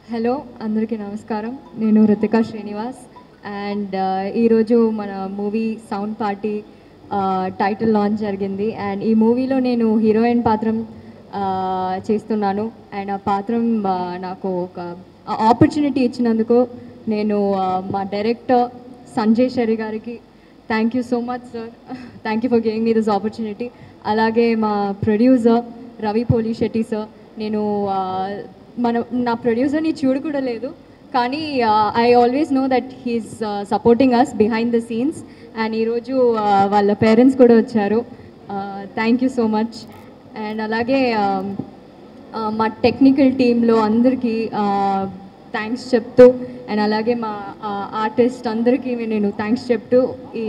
Hello అందరికీ నమస్కారం. నేను రితికా శ్రీనివాస్ అండ్ ఈరోజు మన movie sound party title launch జరిగింది. అండ్ ఈ మూవీలో నేను హీరోయిన్ పాత్రం చేస్తున్నాను. అండ్ ఆ పాత్రం నాకు ఒక ఆపర్చునిటీ ఇచ్చినందుకు నేను మా డైరెక్టర్ సంజయ్ షరి గారికి thank you so much sir. Thank you for giving me this opportunity. అలాగే మా ప్రొడ్యూసర్ రవి పోలి శెట్టి సార్. నేను నా ప్రొడ్యూసర్ని చూడు కూడా లేదు, కానీ I always know that he's supporting us behind the scenes. And ఈరోజు వాళ్ళ పేరెంట్స్ కూడా వచ్చారు. Thank you so much. And అలాగే మా టెక్నికల్ టీంలో అందరికీ థ్యాంక్స్ చెప్తూ, అండ్ అలాగే మా ఆర్టిస్ట్ అందరికీ నేను థ్యాంక్స్ చెప్తూ ఈ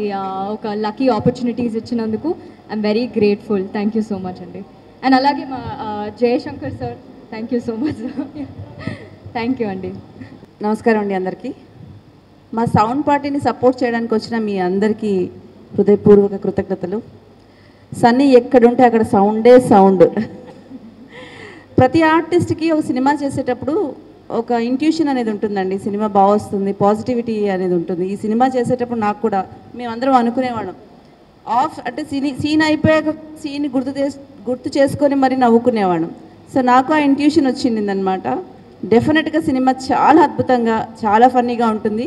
ఒక లక్కీ ఆపర్చునిటీస్ ఇచ్చినందుకు I'm very grateful. Thank you so much అండి. అండ్ అలాగే మా Jayashankar sir, thank you so much. Thank you అండి. నమస్కారం అండి అందరికీ. మా సౌండ్ పార్టీని సపోర్ట్ చేయడానికి వచ్చిన మీ అందరికీ హృదయపూర్వక కృతజ్ఞతలు. సన్నీ ఎక్కడుంటే అక్కడ సౌండే సౌండ్. ప్రతి ఆర్టిస్ట్కి ఒక సినిమా చేసేటప్పుడు ఒక ఇంట్యూషన్ అనేది ఉంటుందండి. సినిమా బాగా వస్తుంది, పాజిటివిటీ అనేది ఉంటుంది. ఈ సినిమా చేసేటప్పుడు నాకు కూడా మేమందరం అనుకునేవాళ్ళం, అంటే సీన్ అయిపోయాక సీన్ గుర్తు చేసుకొని మరి నవ్వుకునేవాళ్ళం. సో నాకు ఆ ఇంట్యూషన్ వచ్చిందనమాట. డెఫినెట్గా సినిమా చాలా అద్భుతంగా, చాలా ఫన్నీగా ఉంటుంది.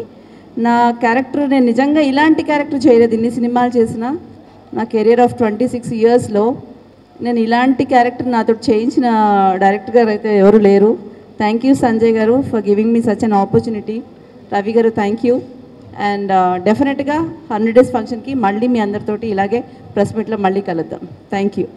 నా క్యారెక్టర్, నేను నిజంగా ఇలాంటి క్యారెక్టర్ చేయలేదు. ఇన్ని సినిమాలు చేసిన నా కెరియర్ ఆఫ్ 26 ఇయర్స్లో నేను ఇలాంటి క్యారెక్టర్ నాతో చేయించిన డైరెక్టర్ గారు అయితే ఎవరు లేరు. థ్యాంక్ యూ సంజయ్ గారు for giving me such an opportunity. Ravi గారు థ్యాంక్ యూ. అండ్ డెఫినెట్గా 100 days ఫంక్షన్కి మళ్ళీ మీ అందరితోటి ఇలాగే ప్రెస్ మీట్లో మళ్ళీ కలుద్దాం. Thank you.